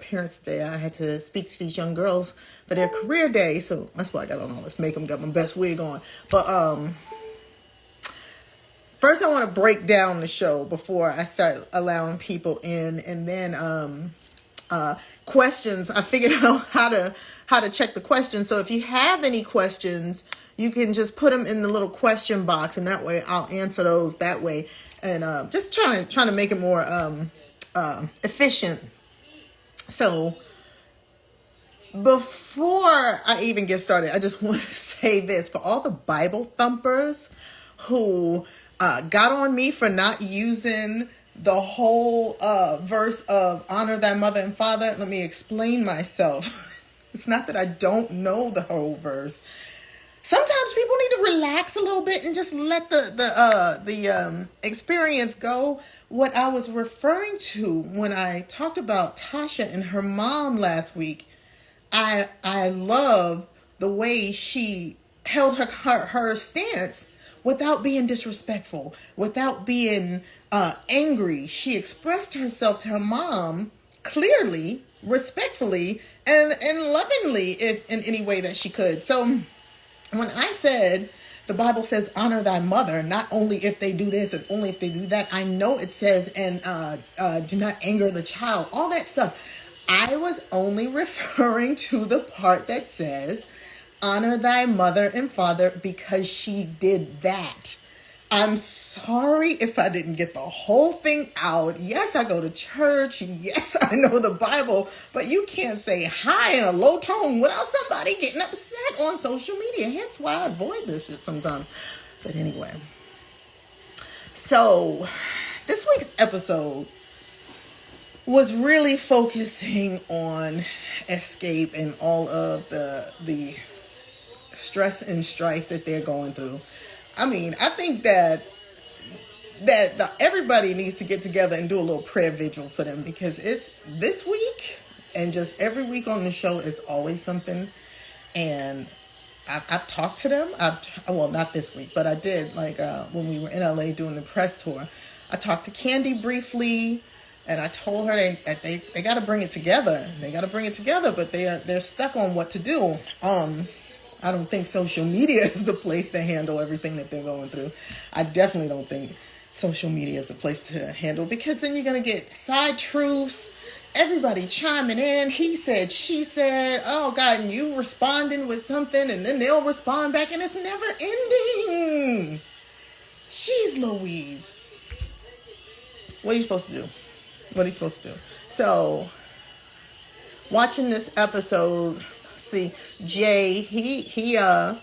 Parents' Day, I had to speak to these young girls for their career day, so that's why I got on all this makeup, got my best wig on. But first I want to break down the show before I start allowing people in, and then questions. I figured out how to check the questions. So if you have any questions, you can just put them in the little question box, and that way I'll answer those that way. And just trying to make it more efficient. So before I even get started, I just want to say this. For all the Bible thumpers who got on me for not using the whole verse of honor thy mother and father, let me explain myself. It's not that I don't know the whole verse. Sometimes people need to relax a little bit and just let the experience go. What I was referring to when I talked about Tasha and her mom last week, I love the way she held her stance without being disrespectful, without being angry. She expressed herself to her mom clearly, respectfully, and lovingly in any way that she could. So when I said the Bible says honor thy mother, not only if they do this and only if they do that, I know it says, and do not anger the child, all that stuff. I was only referring to the part that says honor thy mother and father because she did that. I'm sorry if I didn't get the whole thing out. Yes, I go to church. Yes, I know the Bible, but you can't say hi in a low tone without somebody getting upset on social media. Hence why I avoid this shit sometimes. But anyway, so this week's episode was really focusing on Xscape and all of the stress and strife that they're going through. I mean, I think that everybody needs to get together and do a little prayer vigil for them, because it's this week and just every week on the show is always something. And I've talked to them. Well, not this week, but I did when we were in LA doing the press tour. I talked to Candy briefly, and I told her they got to bring it together. They got to bring it together, but they're stuck on what to do. I don't think social media is the place to handle everything that they're going through. I definitely don't think social media is the place to handle, because then you're going to get side truths, everybody chiming in, he said, she said, oh God, and you responding with something, and then they'll respond back, and it's never ending. Jeez Louise. What are you supposed to do? What are you supposed to do? So, watching this episode, see, Jay, he I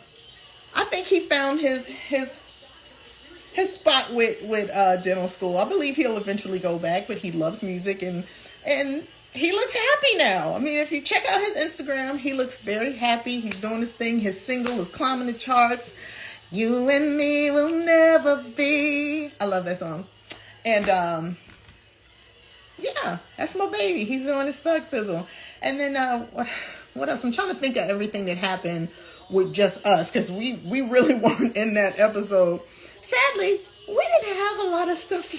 think he found his spot with dental school. I believe he'll eventually go back, but he loves music and he looks happy now. I mean, if you check out his Instagram, he looks very happy. He's doing his thing. His single is climbing the charts. You and me will never be. I love that song. And yeah, that's my baby. He's doing his thug thizzle. And then what else? I'm trying to think of everything that happened with just us, because we really weren't in that episode. Sadly, we didn't have a lot of stuff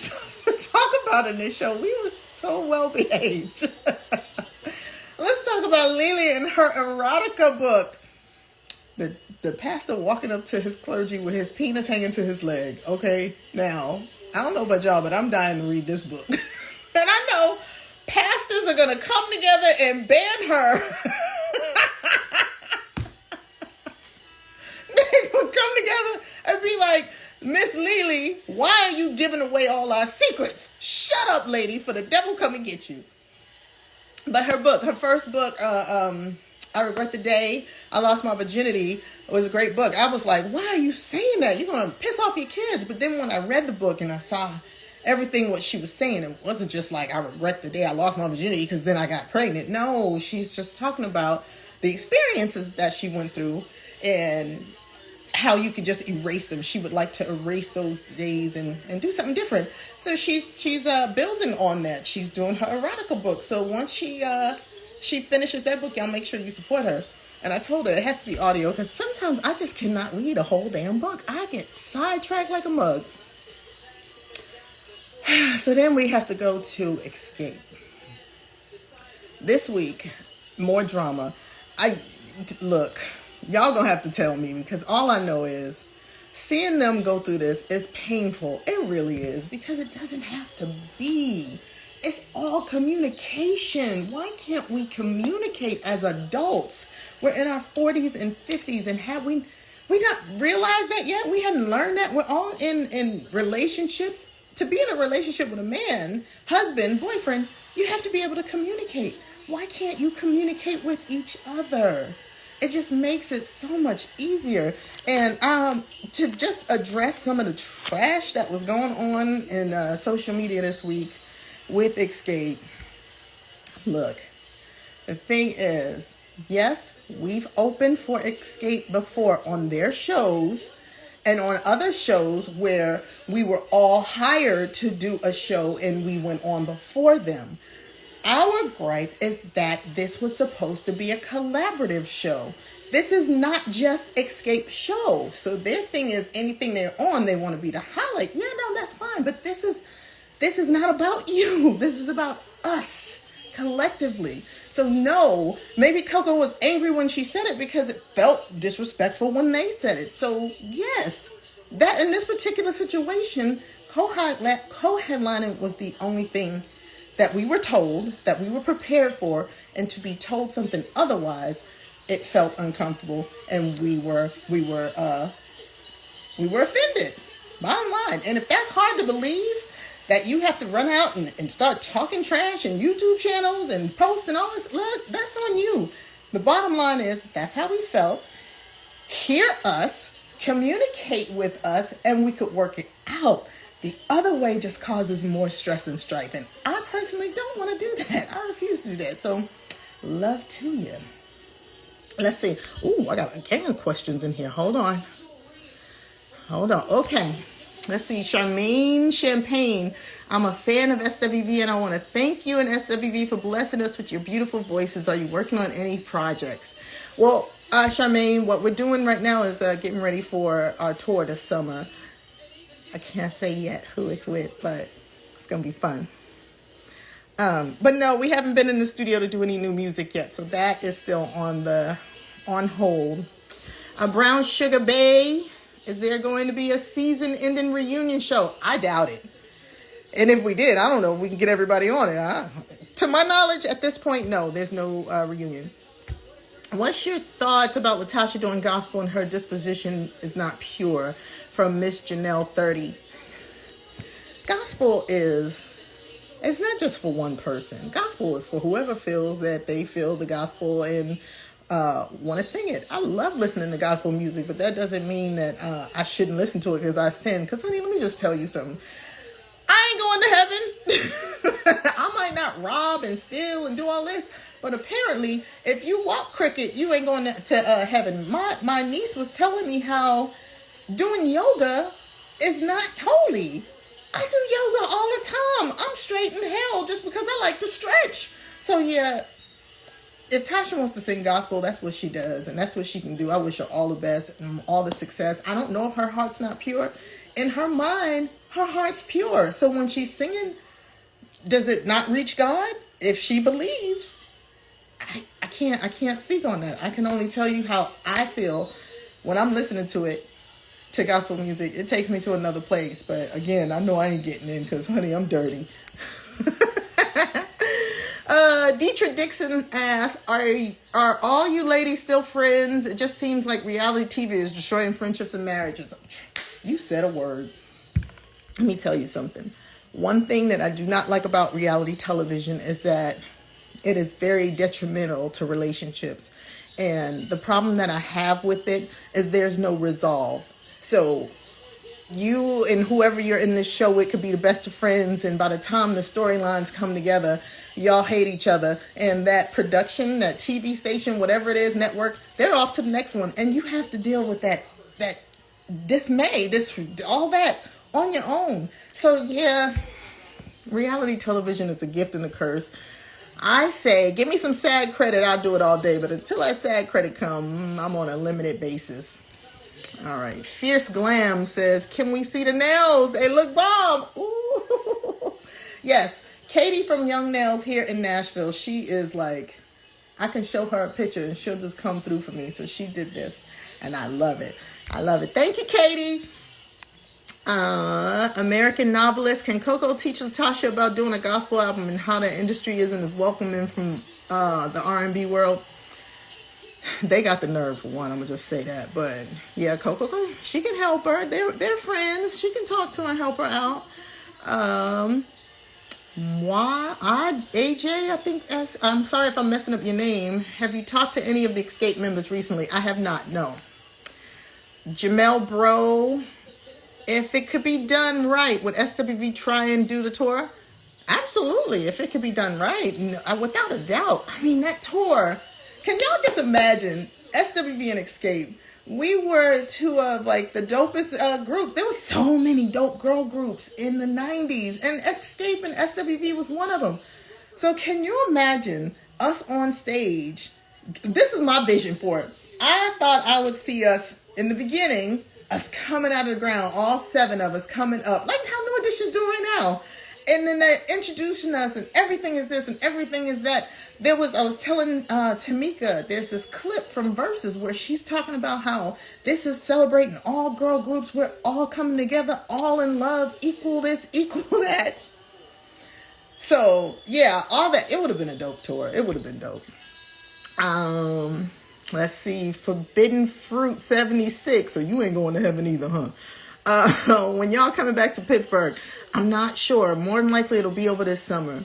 to talk about in this show. We were so well behaved. Let's talk about Lily and her erotica book. The pastor walking up to his clergy with his penis hanging to his leg. Okay, now, I don't know about y'all, but I'm dying to read this book. And I know pastors are going to come together and ban her. They're going to come together and be like, Miss Lily, why are you giving away all our secrets? Shut up, lady, for the devil come and get you. But her first book, I Regret the Day I Lost My Virginity, was a great book. I was like, why are you saying that? You're going to piss off your kids. But then when I read the book and I saw everything what she was saying, it wasn't just like, I regret the day I lost my virginity because then I got pregnant. No, she's just talking about the experiences that she went through and how you could just erase them. She would like to erase those days and do something different. So she's building on that. She's doing her erotica book. So once she finishes that book, y'all make sure you support her. And I told her it has to be audio, because sometimes I just cannot read a whole damn book. I get sidetracked like a mug. So then we have to go to Xscape. this week, more drama. Look, y'all gonna have to tell me, because all I know is seeing them go through this is painful. It really is, because it doesn't have to be. It's all communication. Why can't we communicate as adults? We're in our 40s and 50s, and have we not realized that yet? We hadn't learned that. We're all in relationships. To be in a relationship with a man, husband, boyfriend, you have to be able to communicate. Why can't you communicate with each other? It just makes it so much easier. And to just address some of the trash that was going on in social media this week with Xscape. Look, the thing is, yes, we've opened for Xscape before on their shows and on other shows where we were all hired to do a show and we went on before them. Our gripe is that this was supposed to be a collaborative show. This is not just Xscape show. So their thing is, anything they're on, they want to be the highlight. Yeah, no, that's fine. But this is not about you. This is about us collectively. So no, maybe Coco was angry when she said it because it felt disrespectful when they said it. So yes, that in this particular situation, co-headlining was the only thing that we were told, that we were prepared for, and to be told something otherwise, it felt uncomfortable, and we were offended. Bottom line. And if that's hard to believe, that you have to run out and start talking trash and YouTube channels and posts and all this, look, that's on you. The bottom line is, that's how we felt. Hear us, communicate with us, and we could work it out. The other way just causes more stress and strife. And I personally don't want to do that. I refuse to do that. So, love to you. Let's see. Ooh, I got a gang of questions in here. Hold on. Okay. Let's see. Charmaine Champagne. I'm a fan of SWV, and I want to thank you and SWV for blessing us with your beautiful voices. Are you working on any projects? Well, Charmaine, what we're doing right now is getting ready for our tour this summer. I can't say yet who it's with, but it's going to be fun. But no, we haven't been in the studio to do any new music yet, so that is still on hold. Brown Sugar Bay, is there going to be a season-ending reunion show? I doubt it. And if we did, I don't know if we can get everybody on it. To my knowledge, at this point, no, there's no reunion. What's your thoughts about Latasha doing gospel and her disposition is not pure? From Miss Janelle 30. Gospel it's not just for one person. Gospel is for whoever feels that they feel the gospel and want to sing it. I love listening to gospel music, but that doesn't mean that I shouldn't listen to it because I sin. Because, honey, let me just tell you something. I ain't going to heaven. I might not rob and steal and do all this, but apparently, if you walk crooked, you ain't going to heaven. My niece was telling me how doing yoga is not holy. I do yoga all the time. I'm straight in hell just because I like to stretch. So yeah, if Tasha wants to sing gospel, that's what she does, and that's what she can do. I wish her all the best and all the success. I don't know if her heart's not pure. In her mind, her heart's pure. So when she's singing, does it not reach God? If she believes, I can't speak on that. I can only tell you how I feel when I'm listening to it. To gospel music, it takes me to another place. But again, I know I ain't getting in because, honey, I'm dirty. Deetra Dixon asks, are all you ladies still friends? It just seems like reality TV is destroying friendships and marriages. You said a word. Let me tell you something. One thing that I do not like about reality television is that it is very detrimental to relationships. And the problem that I have with it is there's no resolve. So you and whoever you're in this show with could be the best of friends, and by the time the storylines come together, y'all hate each other, and that production, that TV station, whatever it is, network, they're off to the next one, and you have to deal with that dismay, all that on your own. So yeah, reality television is a gift and a curse. I say, give me some SAG credit, I'll do it all day, but until that SAG credit come, I'm on a limited basis. All right. Fierce Glam says, can we see the nails? They look bomb. Ooh. Yes. Katie from Young Nails here in Nashville, she is like, I can show her a picture and she'll just come through for me. So she did this and I love it. I love it. Thank you, Katie. American novelist. Can Coco teach Latasha about doing a gospel album and how the industry isn't as welcoming from the R&B world? They got the nerve for one. I'm gonna just say that. But yeah, Coco, she can help her. They're friends. She can talk to her and help her out. AJ, I think I'm sorry if I'm messing up your name. Have you talked to any of the Xscape members recently? I have not. No. Jamel Bro. If it could be done right, would SWV try and do the tour? Absolutely. If it could be done right, without a doubt. I mean, that tour, can y'all just imagine SWV and Xscape? We were two of like the dopest groups. There was so many dope girl groups in the 90s, and Xscape and SWV was one of them. So can you imagine us on stage? This is my vision for it. I thought I would see us in the beginning, us coming out of the ground, all 7 of us coming up, like how New Edition's doing right now. And then they're introducing us, and everything is this and everything is that. I was telling Tamika, there's this clip from Versus where she's talking about how this is celebrating all girl groups. We're all coming together, all in love, equal this, equal that. So yeah, all that, it would have been a dope tour. It would have been dope. Let's see, Forbidden Fruit 76. So you ain't going to heaven either, huh? When y'all coming back to Pittsburgh, I'm not sure. More than likely it'll be over this summer.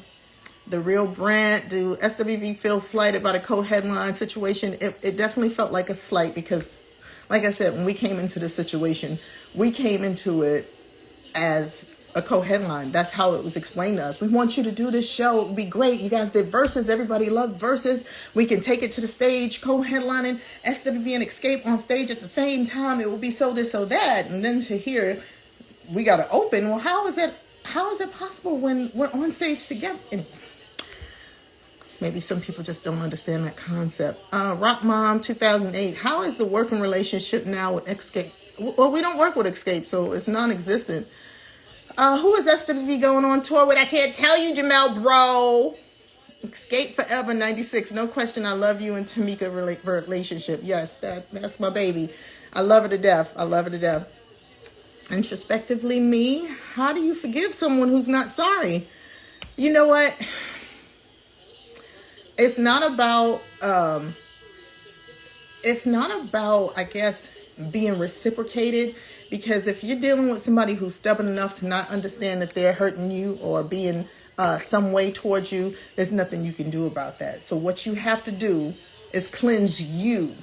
The Real Brand, do SWV feel slighted by the co-headline situation? It definitely felt like a slight because, like I said, when we came into this situation, we came into it as a co-headline. That's how it was explained to us. We want you to do this show. It would be great. You guys did Versus. Everybody loved Versus. We can take it to the stage, co-headlining SWV and Xscape on stage at the same time. It will be so this, so that. And then to hear we got to open. Well, how is it possible when we're on stage together? And maybe some people just don't understand that concept. Rock Mom 2008. How is the working relationship now with Xscape? Well, we don't work with Xscape, so it's non-existent. Who is SWV going on tour with? I can't tell you, Jamel Bro. Xscape Forever 96. No question, I love you and Tamika relationship. Yes, that's my baby. I love her to death. I love her to death. Introspectively, me. How do you forgive someone who's not sorry? You know what? It's not about, I guess, being reciprocated. Because if you're dealing with somebody who's stubborn enough to not understand that they're hurting you or being some way towards you, there's nothing you can do about that. So what you have to do is cleanse you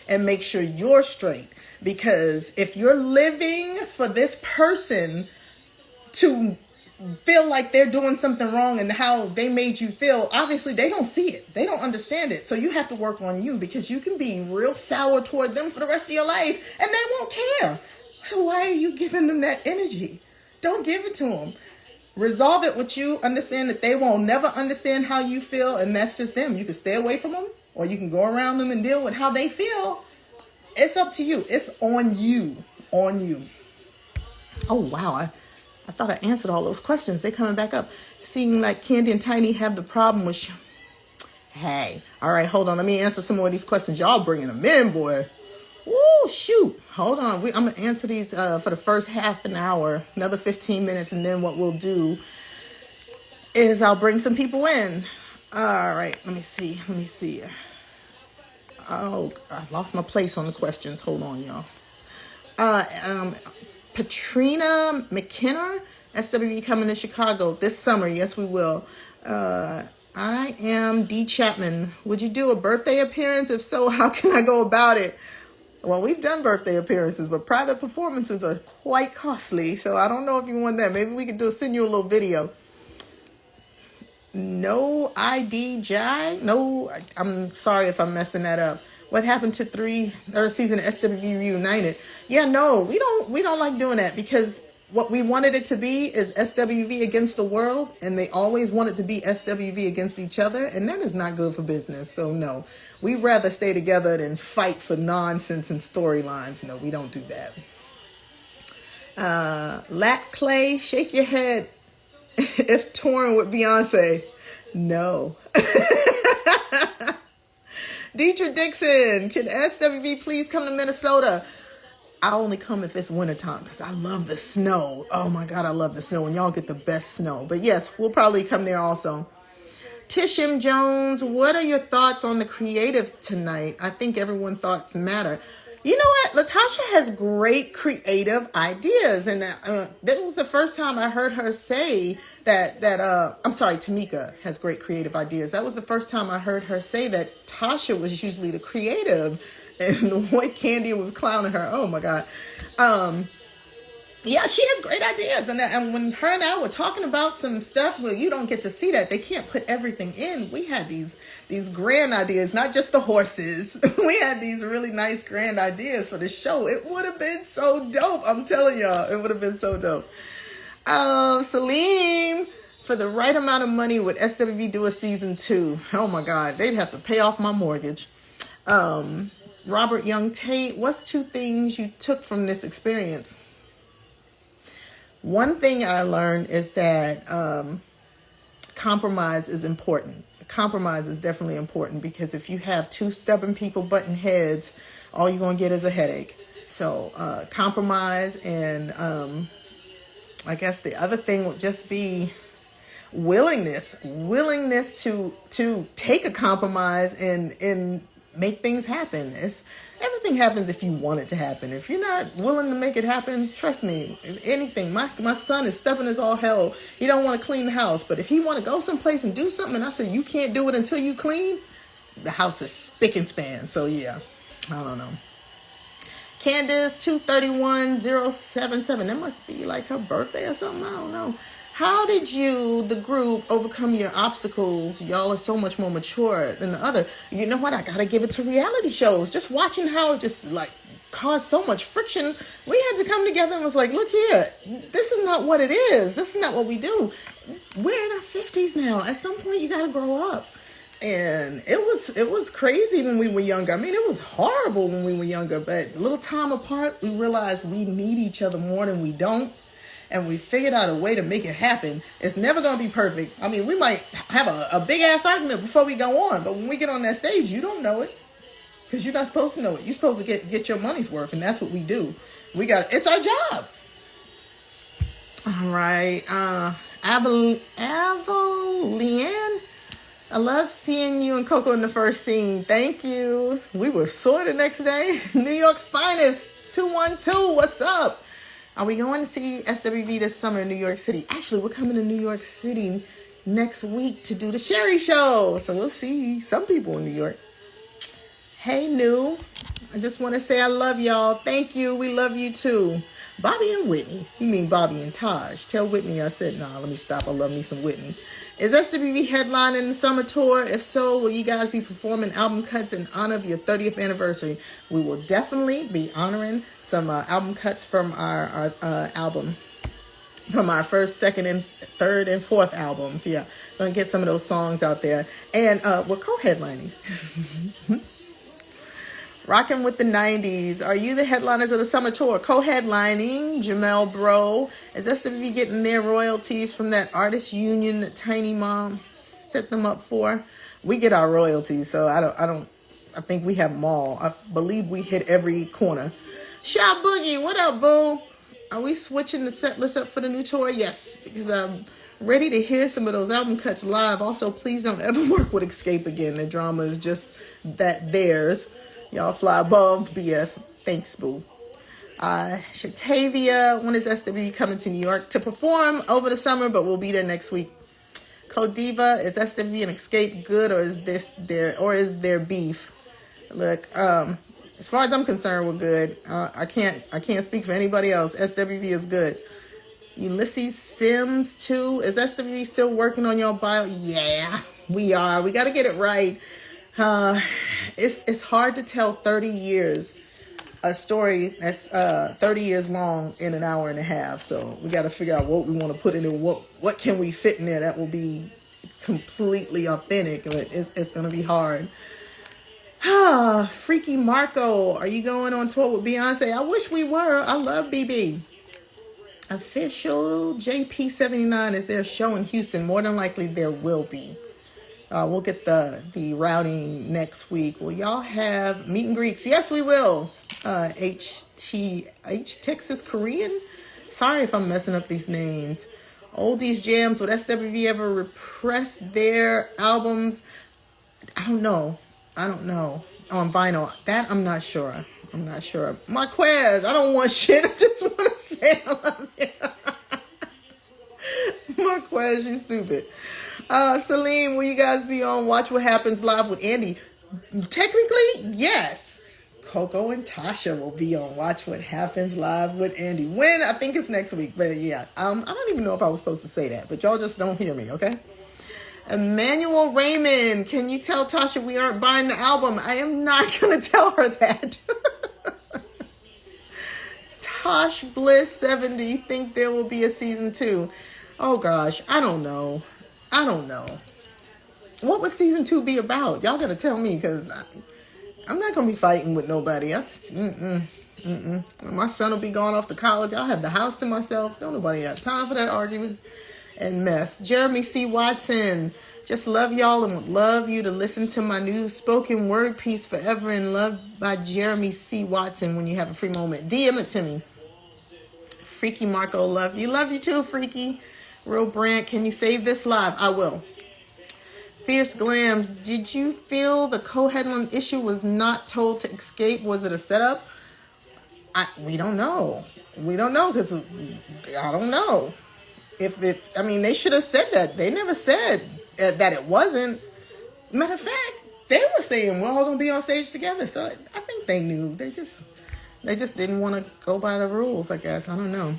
and make sure you're straight. Because if you're living for this person to feel like they're doing something wrong and how they made you feel, obviously they don't see it. They don't understand it. So you have to work on you, because you can be real sour toward them for the rest of your life and they won't care. So why are you giving them that energy? Don't give it to them. Resolve it with you. Understand that they won't never understand how you feel, and that's just them. You can stay away from them, or you can go around them and deal with how they feel. It's up to you. It's on you. On you. Oh, wow. I thought I answered all those questions. They're coming back up. Seeing like Candy and Tiny have the problem with... Hey. All right, hold on. Let me answer some more of these questions. Y'all bringing them in, boy. Woo, shoot. Hold on. I'm going to answer these for the first half an hour, another 15 minutes. And then what we'll do is I'll bring some people in. All right. Let me see. Oh, I lost my place on the questions. Hold on, y'all. Patrina McKenna, SWV coming to Chicago this summer. Yes, we will. I am D. Chapman. Would you do a birthday appearance? If so, how can I go about it? Well, we've done birthday appearances, but private performances are quite costly. So I don't know if you want that. Maybe we could send you a little video. No ID Jai? No, I'm sorry if I'm messing that up. What happened to third season of SWV Reunited? Yeah, no, we don't like doing that, because what we wanted it to be is SWV against the world, and they always want it to be SWV against each other, and that is not good for business. So no, we'd rather stay together than fight for nonsense and storylines. No, we don't do that. Lat Clay, shake your head. If touring with Beyonce, no. Deidre Dixon, can SWV please come to Minnesota? I only come if it's wintertime because I love the snow. Oh my God, I love the snow, and y'all get the best snow. But yes, we'll probably come there also. Tish M. Jones, what are your thoughts on the creative tonight? I think everyone's thoughts matter. You know what? Latasha has great creative ideas. And that was the first time I heard her say I'm sorry, Tamika has great creative ideas. That was the first time I heard her say that Tasha was usually the creative and the white Candy was clowning her. Oh my God. Yeah, she has great ideas. And when her and I were talking about some stuff, well, you don't get to see that. They can't put everything in. We had these grand ideas, not just the horses. We had these really nice grand ideas for the show. It would have been so dope. I'm telling y'all, it would have been so dope. Salim, for the right amount of money, would SWV do a season 2? Oh my God, they'd have to pay off my mortgage. Robert Young Tate, what's 2 things you took from this experience? One thing I learned is that compromise is important. Compromise is definitely important because if you have 2 stubborn people butting heads, all you're going to get is a headache. So compromise, and I guess the other thing would just be willingness to take a compromise and make things happen. Everything happens if you want it to happen. If you're not willing to make it happen, trust me, anything. My son is stubborn as all hell. He don't want to clean the house, but if he want to go someplace and do something, and I say you can't do it until you clean, the house is spick and span. So yeah, I don't know. Candace 231077. That must be like her birthday or something. I don't know. How did you, the group, overcome your obstacles? Y'all are so much more mature than the other. You know what? I got to give it to reality shows. Just watching how it just like caused so much friction. We had to come together and was like, look here, this is not what it is. This is not what we do. We're in our 50s now. At some point, you got to grow up. And it was crazy when we were younger. I mean, it was horrible when we were younger. But a little time apart, we realized we need each other more than we don't. And we figured out a way to make it happen. It's never going to be perfect. I mean, we might have a big-ass argument before we go on. But when we get on that stage, you don't know it. Because you're not supposed to know it. You're supposed to get your money's worth. And that's what we do. It's our job. All right. Avelian, I love seeing you and Coco in the first scene. Thank you. We were sore the next day. New York's finest. 212. What's up? Are we going to see SWV this summer in New York City? Actually, we're coming to New York City next week to do the Sherry Show. So we'll see some people in New York. Hey, New. I just want to say I love y'all. Thank you. We love you too. Bobby and Whitney. You mean Bobby and Taj. Tell Whitney I said, nah, let me stop. I love me some Whitney. Is SWV headlining the summer tour? If so, will you guys be performing album cuts in honor of your 30th anniversary? We will definitely be honoring some album cuts from our album, from our first, second, and third, and fourth albums. Yeah, gonna get some of those songs out there. And we're co-headlining. Rocking with the 90s. Are you the headliners of the summer tour? Co-headlining, Jamel Bro. Is SWV getting their royalties from that artist union that Tiny Mom set them up for? We get our royalties, so I think we have them all. I believe we hit every corner. Shy Boogie, what up, boo? Are we switching the set list up for the new tour? Yes, because I'm ready to hear some of those album cuts live. Also, please don't ever work with Xscape again. The drama is just that theirs. Y'all fly above BS. Thanks, boo. Shatavia, when is SWV coming to New York to perform over the summer, but we'll be there next week. Codiva, is SWV and Xscape good, or is there beef? Look, as far as I'm concerned, we're good. I can't speak for anybody else. SWV is good. Ulysses Sims too. Is SWV still working on your bio? Yeah, we are. We got to get it right. It's hard to tell 30 years, a story that's 30 years long in an hour and a half. So we got to figure out what we want to put in and what can we fit in there that will be completely authentic. But it's going to be hard. Freaky Marco, are you going on tour with Beyonce? I wish we were. I love BB. Official JP79, is there a show in Houston? More than likely there will be. We'll get the routing next week. Will y'all have meet and greets? Yes, we will. H Texas Korean. Sorry if I'm messing up these names. Oldies Jams. Would SWV ever repress their albums? I don't know. On vinyl. That I'm not sure. Marquez, I don't want shit. I just want to say I love you. Marquez, you stupid. Celine, will you guys be on Watch What Happens Live with Andy? Technically, yes. Coco and Tasha will be on Watch What Happens Live with Andy. When? I think it's next week. But yeah, I don't even know if I was supposed to say that. But y'all just don't hear me, okay? Emmanuel Raymond, can you tell Tasha we aren't buying the album? I am not going to tell her that. Tosh Bliss 7, do you think there will be a season 2? Oh gosh, I don't know. What would season 2 be about? Y'all gotta tell me, because I'm not gonna be fighting with nobody. My son will be going off to college. I'll have the house to myself. Don't nobody have time for that argument and mess. Jeremy C. Watson, just love y'all and would love you to listen to my new spoken word piece, Forever in Love by Jeremy C. Watson, when you have a free moment. DM it to me. Freaky Marco, love you. Love you too, Freaky. Real Brand, can you save this live? I will. Fierce Glams, did you feel the co-headline issue was not told to Xscape? Was it a setup? We don't know. Because I don't know. I mean, they should have said that. They never said that it wasn't. Matter of fact, they were saying we're all going to be on stage together. So I think they knew. They just didn't want to go by the rules, I guess. I don't know.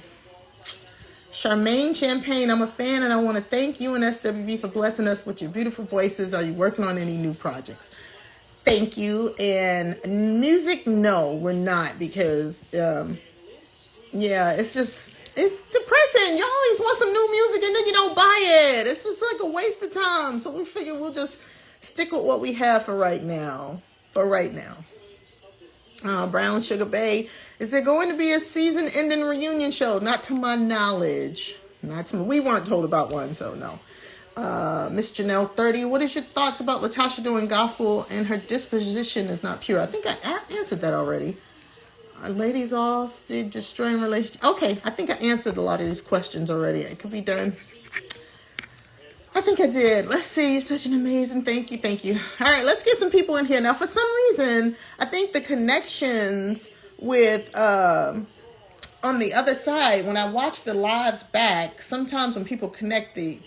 Charmaine Champagne, I'm a fan and I want to thank you and SWV for blessing us with your beautiful voices. Are you working on any new projects? Thank you. And music, no, we're not, because it's depressing. You always want some new music and then you don't buy it. It's just like a waste of time. So we figure we'll just stick with what we have for right now. Brown Sugar Bay, is there going to be a season-ending reunion show? Not to my knowledge. We weren't told about one, so no. Miss Janelle 30, what is your thoughts about Latasha doing gospel and her disposition is not pure? I think I answered that already. Ladies all still destroying relationships. Okay, I think I answered a lot of these questions already. It could be done. I think I did. Let's see. You're such an amazing. Thank you. All right, let's get some people in here. Now, for some reason, I think the connections with on the other side, when I watch the lives back, sometimes when people connect, the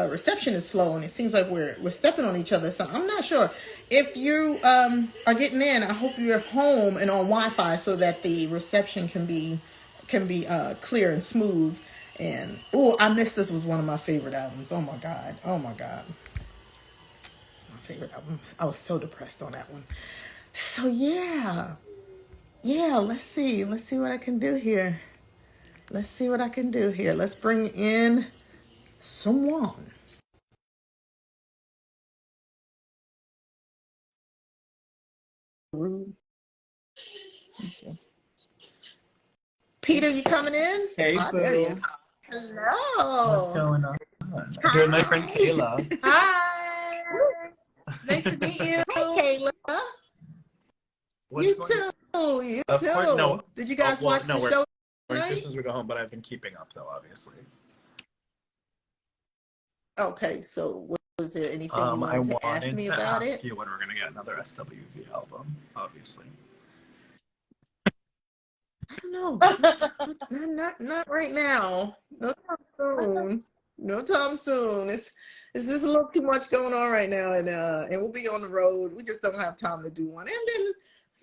reception is slow, and it seems like we're stepping on each other. So I'm not sure. If you are getting in, I hope you're home and on Wi-Fi so that the reception can be clear and smooth. And I Miss This was one of my favorite albums. Oh my god, it's my favorite album. I was so depressed on that one. So yeah, let's see what I can do here. Let's bring in someone. Let's see. Peter, you coming in? Hey, There he boo. is. Hello. What's going on? I'm doing my friend Kayla. Hi. Nice to meet you. Hi, Kayla. You too. Of course, no. Did you guys watch the show tonight? As soon as we go home, but I've been keeping up, though, obviously. Okay, so was there anything you I wanted to ask wanted me to about ask it? you when we're going to get another SWV album, obviously. I don't know. Not right now. No time soon. It's just a little too much going on right now, and we'll be on the road. We just don't have time to do one. And then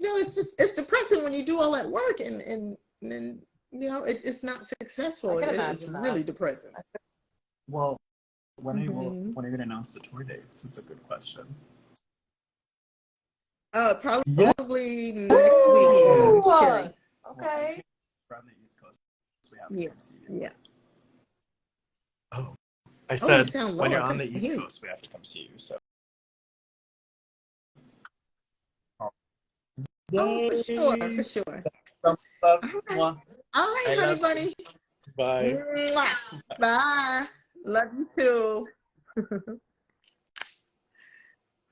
it's depressing when you do all that work and then it's not successful. It's really depressing. Well, when are you going to announce the tour dates? Is a good question. Probably next week. Okay. We're on the East Coast, so we have to come see you. Yeah. Oh, I said when you're on the East Coast, we have to come see you. So. Oh, for sure. All All right, honey bunny. Bye. Mwah. Bye. Love you too.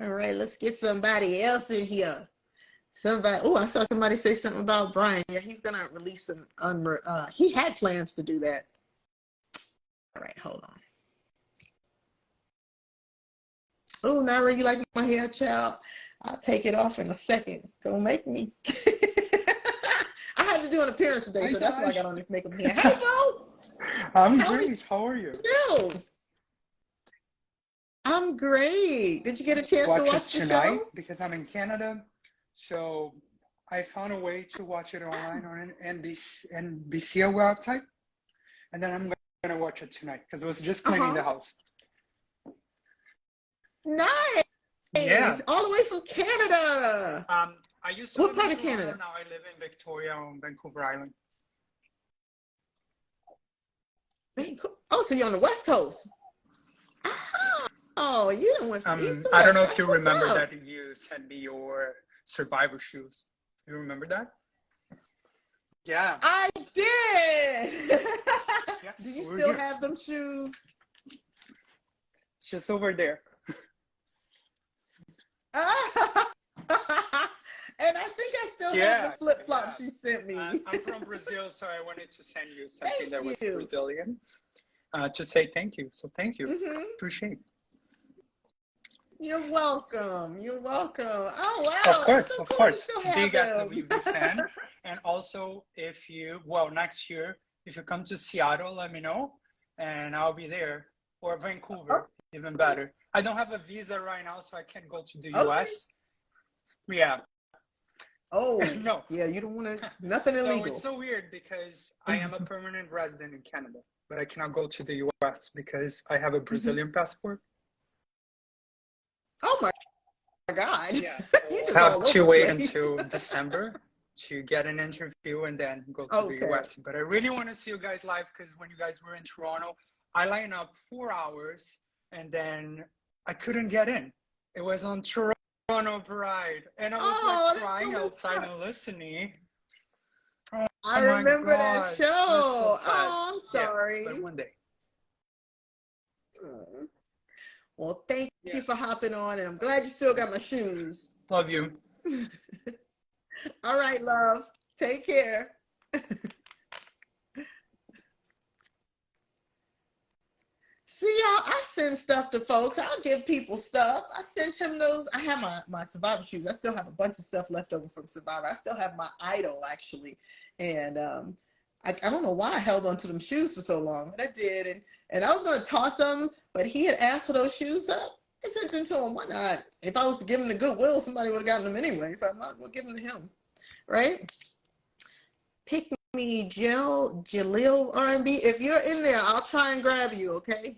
All right, let's get somebody else in here. Somebody. Oh, I saw somebody say something about Brian. Yeah, he's gonna release some. He had plans to do that. All right, hold on. Oh, Naira, you like my hair, child? I'll take it off in a second. Don't make me. I had to do an appearance today, Hi, so that's why I guys. got on this makeup here. Hey, Bo. I'm How great. How are you? are you? I'm great. Did you get a chance to Watch it watch the tonight show? because I'm in Canada. So I found a way to watch it online on an NBC website. And then I'm going to watch it tonight because I was just cleaning the house. Nice. Yeah. All the way from Canada. I used to What live part in of Toronto. Canada? Now I live in Victoria on Vancouver Island. Oh, so you're on the West Coast. Oh, you done went from east to I don't west. know if That's you what's remember up. that you sent me your Survivor shoes. You remember that? Yeah. I did. Yeah, Do you we're still here. have them shoes? It's just over there. And I think I still have the flip flops you sent me. I'm from Brazil, so I wanted to send you something Thank that was you. Brazilian. To say thank you. So thank you. Mhm. Appreciate it. You're welcome. You're welcome. Oh, wow. Of course, so of cool. course. You still have Big ass them. WB fan. And also, if you, next year, if you come to Seattle, let me know, and I'll be there. Or Vancouver, even better. I don't have a visa right now, so I can't go to the US. Yeah. Oh, No. yeah, you don't want to, nothing So illegal. it's so weird because I am a permanent resident in Canada, but I cannot go to the US because I have a Brazilian passport. Oh my God. Yeah, so You I just have all to over wait the place. until December to get an interview and then go to the US. But I really want to see you guys live because when you guys were in Toronto, I lined up 4 hours and then I couldn't get in. It was on Toronto Pride, and I was like crying outside and listening. Oh, I my remember God. that show. It was so sad. Oh, I'm sorry. Yeah, but one day. Well, thank you for hopping on, and I'm glad you still got my shoes. Love you. All right, love. Take care. See, y'all, I send stuff to folks. I'll give people stuff. I sent him those. I have my Survivor shoes. I still have a bunch of stuff left over from Survivor. I still have my idol, actually. And I don't know why I held on to them shoes for so long, but I did. And I was going to toss them, but he had asked for those shoes. So I sent them to him. Why not? If I was to give them to Goodwill, somebody would have gotten them anyway. So I might as well give them to him. Right? Pick me, Jalil R&B. If you're in there, I'll try and grab you, okay?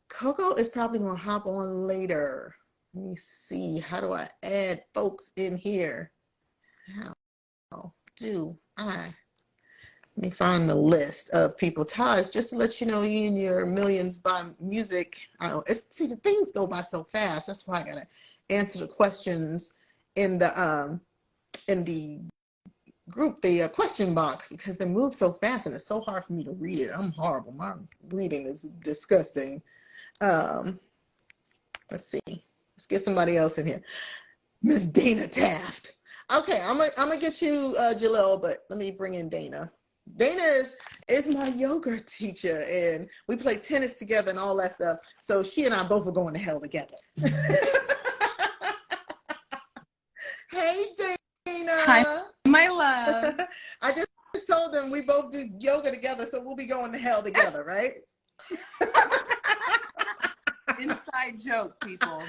Coco is probably gonna hop on later. Let me see. How do I add folks in here? How do I? Let me find the list of people. Taj, just to let you know, you and your millions by music. See, the things go by so fast. That's why I gotta answer the questions in the group, the question box, because they move so fast and it's so hard for me to read it. I'm horrible. My reading is disgusting. Let's see. Let's get somebody else in here. Miss Dana Taft. Okay, I'm gonna get you Jalil, but let me bring in Dana. Dana is my yoga teacher, and we play tennis together and all that stuff. So she and I both are going to hell together. Hey, Dana. Hi, my love. I just told them we both do yoga together, so we'll be going to hell together, right? Inside joke, people.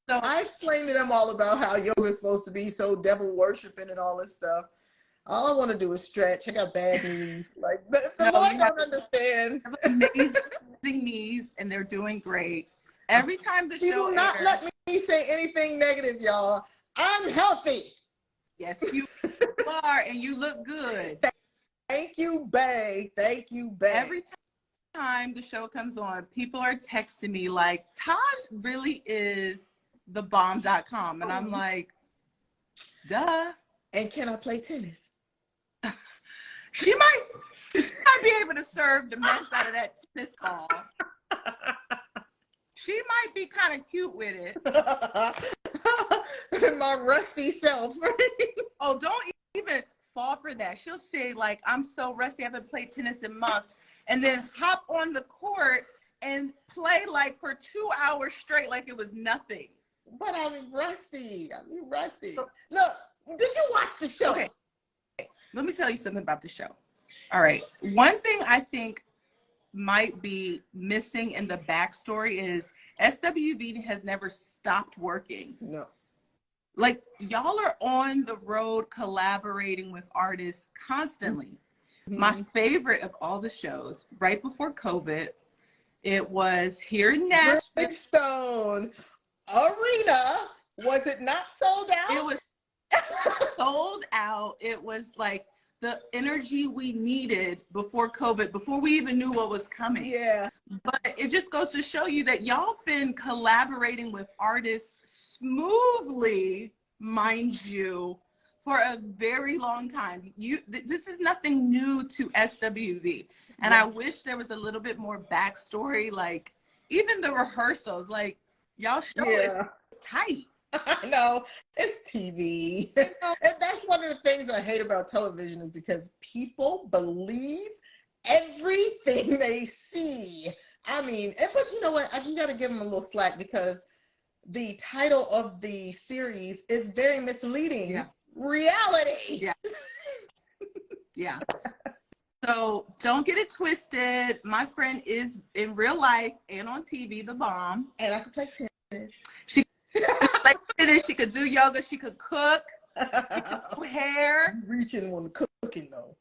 So I explained to them all about how yoga is supposed to be so devil worshiping and all this stuff. All I want to do is stretch. I got bad knees. Like, but if the Lord don't understand. Amazing knees, and they're doing great. Every time the She show will not airs, let me say anything negative, y'all. I'm healthy. yes, you are, and you look good. Thank you, bae. Thank you, bae. Every time the show comes on, people are texting me like, Taj really is the bomb.com. And I'm like, duh. And can I play tennis? She might. might be able to serve the mess out of that tennis ball. She might be kind of cute with it. My rusty self. Oh, don't even fall for that. She'll say, like, I'm so rusty, I haven't played tennis in months, and then hop on the court and play like for 2 hours straight like it was nothing. But I'm rusty. Look, did you watch the show? Okay. Let me tell you something about the show. All right. One thing I think might be missing in the backstory is SWV has never stopped working. No. Like, y'all are on the road collaborating with artists constantly. Mm-hmm. My favorite of all the shows, right before COVID, it was here in Nashville. Bridgestone Arena. Was it not sold out? It was sold out. It was like the energy we needed before COVID, before we even knew what was coming. Yeah. But it just goes to show you that y'all been collaborating with artists smoothly, mind you, for a very long time. This is nothing new to SWV. And I wish there was a little bit more backstory, like even the rehearsals, like y'all show is tight. I know, it's TV. And that's one of the things I hate about television is because people believe everything they see. I mean, but you know what? You got to give them a little slack because the title of the series is very misleading. Yeah. Reality. Yeah. Yeah. So don't get it twisted. My friend is in real life and on TV the bomb. And I can play tennis. She like tennis. She could do yoga. She could cook. She could do hair. Reaching on the cooking though.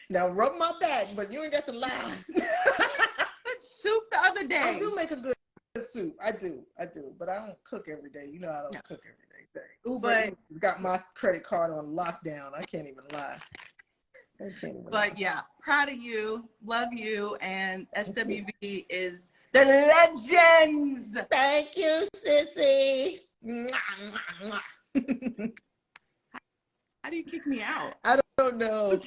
Now rub my back, but you ain't got to lie. Good soup the other day. I do make a good soup. I do. But I don't cook every day. You know I don't cook every day. Uber got my credit card on lockdown. I can't even lie. But yeah, proud of you, love you, and SWV is the legends. Thank you, sissy. How do you kick me out? I don't know.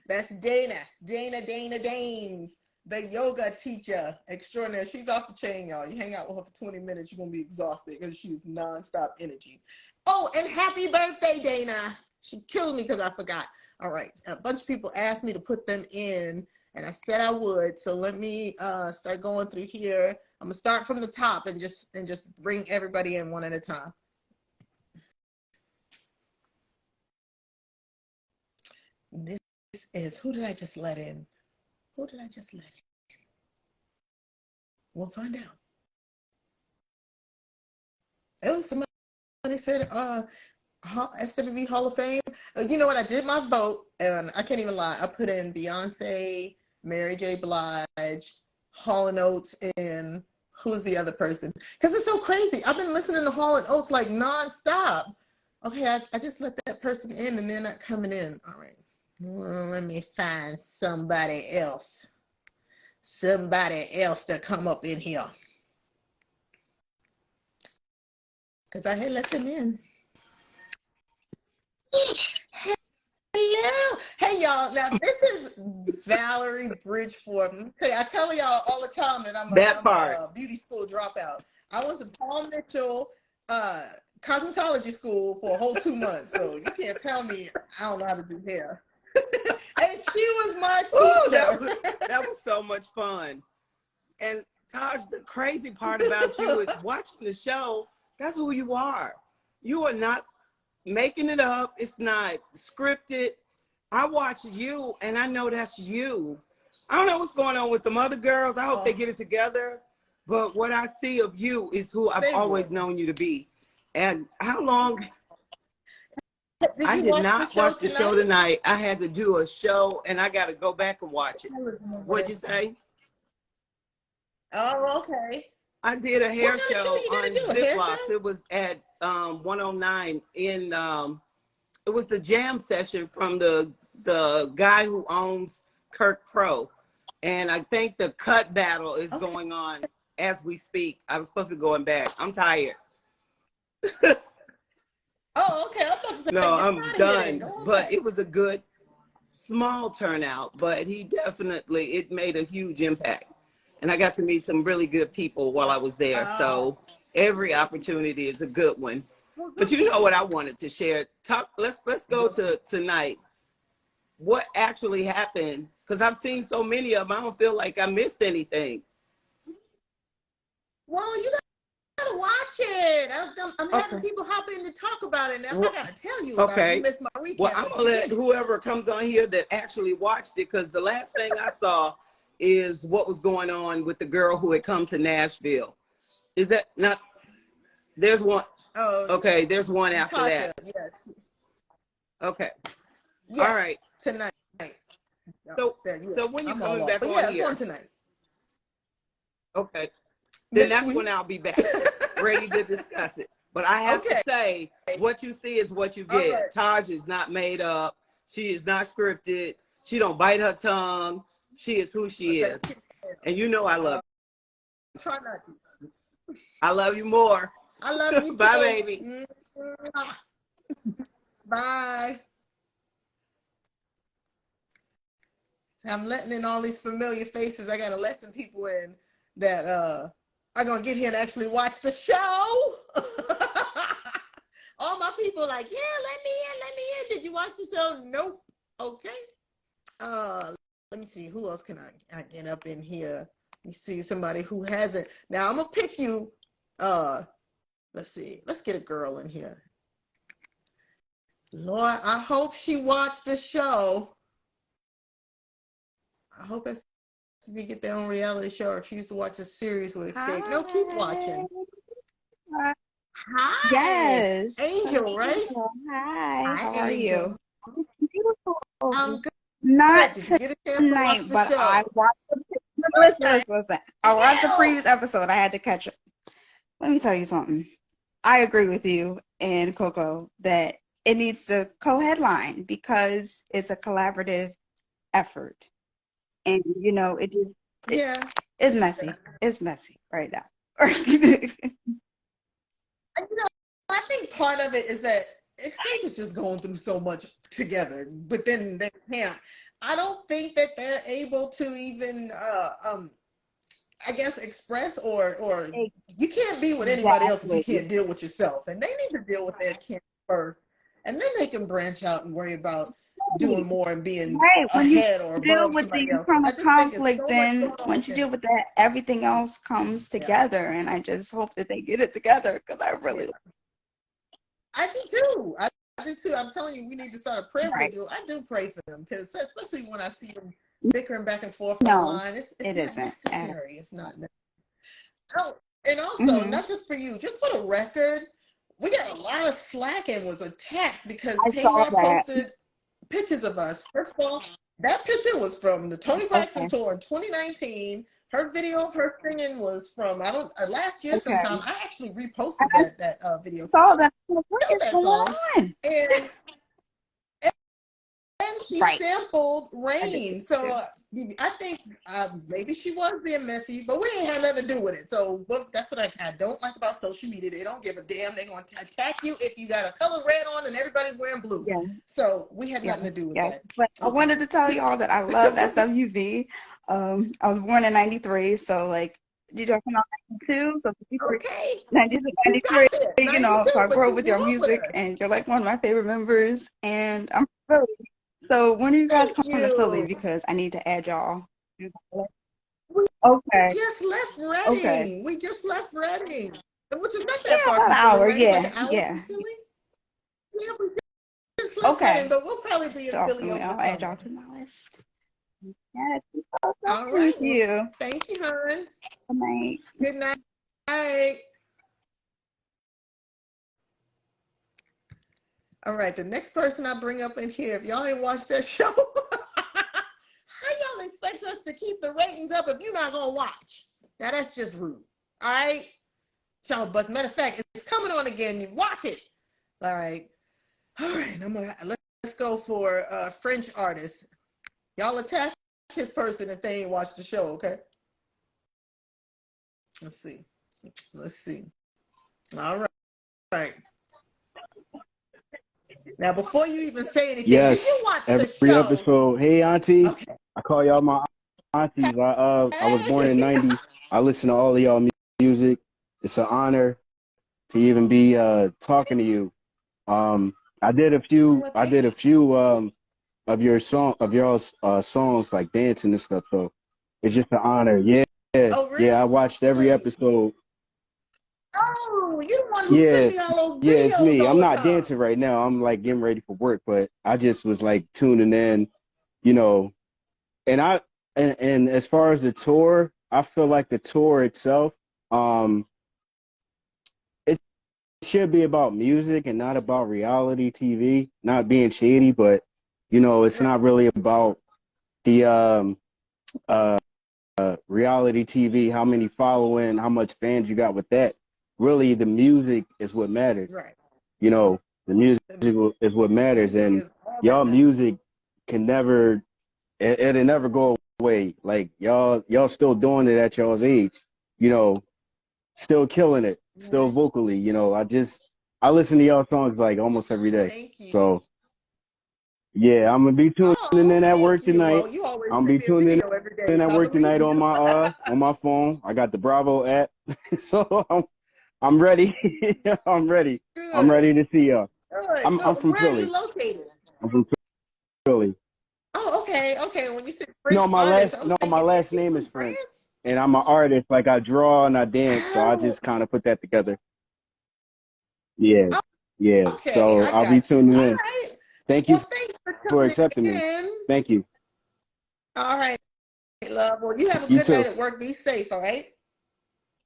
That's Dana Danes, the yoga teacher extraordinaire. She's off the chain, y'all. You hang out with her for 20 minutes, you're gonna be exhausted because she's nonstop energy. Oh, and happy birthday, Dana. She killed me because I forgot. All right, a bunch of people asked me to put them in, and I said I would. So let me start going through here. I'm gonna start from the top and just bring everybody in one at a time. This is, who did I just let in? Who did I just let in? We'll find out. It was somebody said, SWV Hall of Fame. You know what? I did my vote, and I can't even lie. I put in Beyonce, Mary J. Blige, Hall & Oates, and who's the other person? Because it's so crazy. I've been listening to Hall & Oates like nonstop. Okay, I just let that person in, and they're not coming in. All right. Well, let me find somebody else. Somebody else to come up in here. Because I had let them in. Hello. Hey, y'all. Now, this is Valerie Bridgeford. Okay, I tell y'all all the time that I'm a beauty school dropout. I went to Paul Mitchell cosmetology school for a whole 2 months, so you can't tell me I don't know how to do hair. And she was my teacher. Ooh, that was so much fun. And Taj, the crazy part about you is watching the show, that's who you are. You are not making it up. It's not scripted. I watch you and I know that's you. I don't know what's going on with them other girls. I hope they get it together. But what I see of you is who I've always known you to be. And how long? I did not watch the show tonight. I had to do a show and I got to go back and watch it. What'd you say? Oh, okay. I did a hair show on Ziplocs. It was at 109 in it was the jam session from the guy who owns Kirk Pro. And I think the cut battle is going on as we speak. I was supposed to be going back. I'm tired. Oh, okay. I thought you said no, I'm done. But it was a good small turnout, but he definitely, it made a huge impact. And I got to meet some really good people while I was there. So every opportunity is a good one. But you know what I wanted to share? Let's go to tonight. What actually happened? Because I've seen so many of them, I don't feel like I missed anything. Well, you gotta watch it. I'm having people hop in to talk about it. Now, I gotta tell you about it. You missed my recap. Well, I'm gonna let whoever comes on here that actually watched it, because the last thing I saw is what was going on with the girl who had come to Nashville. Is that not? There's one. Oh, okay. There's one after that. Yes. Okay. Yes, all right. Tonight. So when you coming back on here? It's on tonight. Okay. Then that's when I'll be back, ready to discuss it. But I have to say, what you see is what you get. Right. Taj is not made up. She is not scripted. She don't bite her tongue. She is who she is. And you know I love you. Try not to. I love you more. I love you too. Bye, baby. Bye. I'm letting in all these familiar faces. I gotta let some people in that are gonna get here and actually watch the show. All my people like, yeah, let me in. Did you watch the show? Nope. Okay. Let me see, who else can I get up in here? Let me see somebody who hasn't. Now I'm gonna pick you. Let's see. Let's get a girl in here. Lord, I hope she watched the show. I hope we get their own reality show, or she used to watch a series with Xscape. No, keep watching. Hi. Yes. Angel, right? Hi. How are you? Beautiful. I'm good. Not tonight, but I watched listen. I watched the previous episode. I had to catch it. Let me tell you something. I agree with you and Coco that it needs to co-headline because it's a collaborative effort. And, you know, it just, it's messy. It's messy right now. I think part of it is that Xscape is just going through so much together, but then they can't. I don't think that they're able to even, I guess, express or you can't be with anybody else if you can't deal with yourself. And they need to deal with their kids first, and then they can branch out and worry about doing more and being ahead or above with the internal conflict, then once you deal with that, everything else comes together. And I just hope that they get it together, because I really I do too. I do too. I'm telling you, we need to start a prayer vigil. I do pray for them, because especially when I see them bickering back and forth online, it's not necessary. It's not necessary. Oh, and also, not just for you, just for the record, we got a lot of slack and was attacked because Tamar posted pictures of us. First of all, that picture was from the Tony Braxton tour in 2019. Her video of her singing was from last year sometime. I actually reposted that video. Saw that. What is going on? And she sampled Rain. So I think maybe she was being messy, but we ain't had nothing to do with it. So that's what I don't like about social media. They don't give a damn. They're going to attack you if you got a color red on and everybody's wearing blue. Yeah. So we had nothing to do with that. But I wanted to tell y'all that I love SWV. I was born in 93, so like, you're talking about 92, so 96, 93, you know, so I grew up with your music, and you're like one of my favorite members, and I'm from Philly. So when are you guys coming to Philly? Because I need to add y'all. Okay. We just left Reading. We just left Reading, which is not that far from Philly. Like an hour from Philly. Yeah, we just left Reading, but we'll probably be in Philly over the summer. I'll add y'all to my list. Yes. All right. Thank you. Thank you, hon. Good night. Good night. All right, the next person I bring up in here, if y'all ain't watched that show, how y'all expect us to keep the ratings up if you're not gonna watch? Now that's just rude. All right, but matter of fact, it's coming on again. You watch it. All right. Let's go for French artist. Y'all attack his person if they ain't watched the show, okay? Let's see. All right. Now, before you even say anything, did you Yes, watch the every show? episode. Hey, Auntie. Okay. I call y'all my aunties. I was born in '90. I listen to all of y'all music. It's an honor to even be talking to you. I did a few. Well, I thank did a few of your y'all's songs like dancing and stuff. So it's just an honor. Yeah, Oh, yeah. I watched every really? episode. Oh, you're the one who sent Yeah, me all those yeah. It's videos me. all I'm the not time. dancing right now. I'm like getting ready for work, but I just was like tuning in, you know. And and as far as the tour, I feel like the tour itself, um, it should be about music and not about reality TV. Not being shady, but it's not really about the reality TV, how many following, how much fans you got with that. Really, the music is what matters. Right. The music is what matters, Music and is all that y'all matters. music can never, it'll never go away. Like y'all still doing it at y'all's age, still killing it, still vocally. I listen to y'all songs like almost every day. Thank you. So yeah, I'm gonna be tuning in at work you. tonight. Well, you always I'm send gonna be me a tuning video every day. in at I work believe tonight you. on my phone. I got the Bravo app, so I'm ready. I'm ready. Good. I'm ready to see y'all. Good. I'm from Where Philly. are you located? I'm from Philly. Oh, okay. Okay. When you said French No, my artist, I was my thinking, is last he name from is French, France? and I'm an artist. Like I draw and I dance, so I Oh, just kind of put that together. Yeah, yeah. okay. So I I'll be got you. tuning All in. right. Thank Well, you thanks for for tuning accepting me. in. Thank you. All right, love. Well, you have a You good too. night at work. Be safe, all right?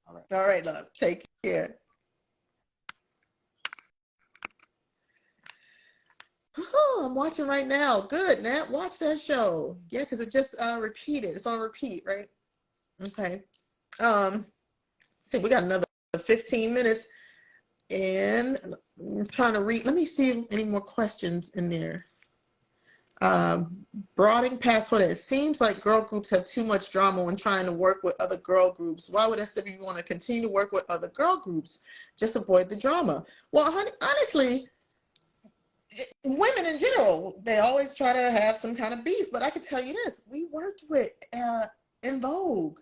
All right. All right, love. Take care. Oh, I'm watching right now. Good, Nat. Watch that show. Yeah, because it just repeated. It's on repeat, right? Okay. See, we got another 15 minutes, and I'm trying to read. Let me see if any more questions in there. Broadening past what it seems like girl groups have too much drama when trying to work with other girl groups. Why would SW want to continue to work with other girl groups? Just avoid the drama. Well, honey, honestly, women in general, they always try to have some kind of beef. But I can tell you this: we worked with In Vogue.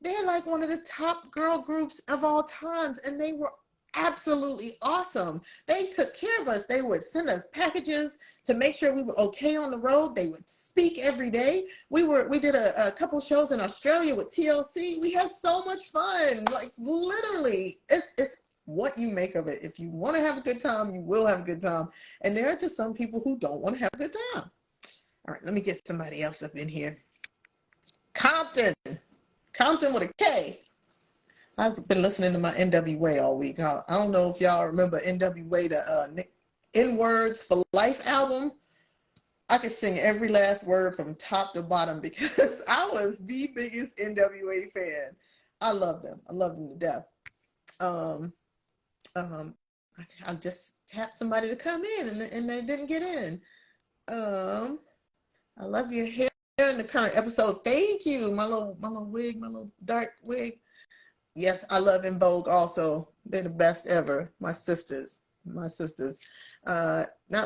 They're like one of the top girl groups of all times, and they were absolutely awesome. They took care of us. They would send us packages to make sure we were okay on the road. They would speak every day. We did a couple shows in Australia with TLC. We had so much fun. Like literally, it's what you make of it. If you want to have a good time, you will have a good time. And there are just some people who don't want to have a good time. All right, let me get somebody else up in here. Compton with a K. I've been listening to my NWA all week. I don't know if y'all remember NWA, the N Words for Life album. I could sing every last word from top to bottom because I was the biggest NWA fan. I love them. I love them to death. I just tapped somebody to come in and they didn't get in. I love your hair in the current episode. Thank you. My little wig, my little dark wig. Yes, I love In Vogue also. They're the best ever. My sisters. Not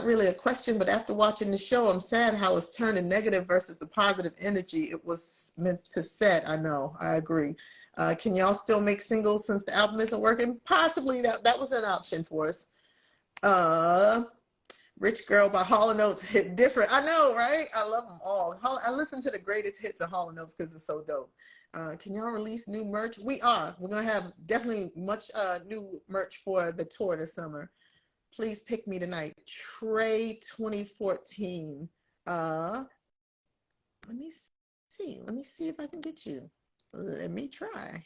really a question, but after watching the show, I'm sad how it's turning negative versus the positive energy it was meant to set. I know, I agree. Can y'all still make singles since the album isn't working? Possibly. That was an option for us. Rich Girl by Hall & Oates hit different. I know, right? I love them all. I listen to the greatest hits of Hall & Oates because it's so dope. Can y'all release new merch? We are. We're going to have definitely much new merch for the tour this summer. Please pick me tonight. Trey 2014. Let me see. Let me see if I can get you. Let me try.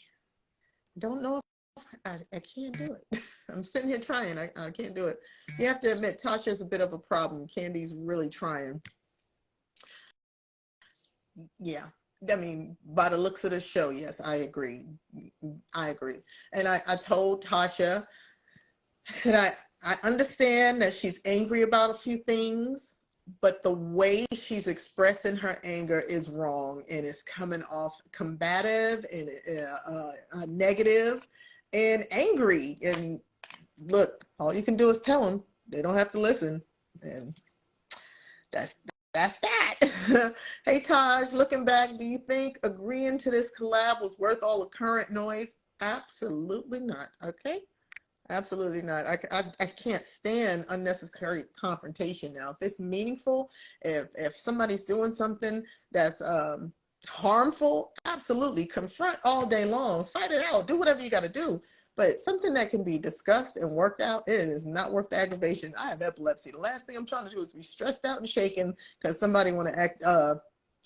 Don't know if I can't do it. I'm sitting here trying. I can't do it. You have to admit, Tasha's a bit of a problem. Candy's really trying. Yeah. I mean, by the looks of the show, yes, I agree. And I told Tasha that I understand that she's angry about a few things, but the way she's expressing her anger is wrong, and it's coming off combative and negative and angry. And look, all you can do is tell them. They don't have to listen. And that's that. Hey Taj, looking back, do you think agreeing to this collab was worth all the current noise? Absolutely not. Okay. Absolutely not. I can't stand unnecessary confrontation now. If it's meaningful, if somebody's doing something that's harmful, absolutely confront all day long, fight it out, do whatever you got to do. But something that can be discussed and worked out, it is not worth the aggravation. I have epilepsy. The last thing I'm trying to do is be stressed out and shaken because somebody want to act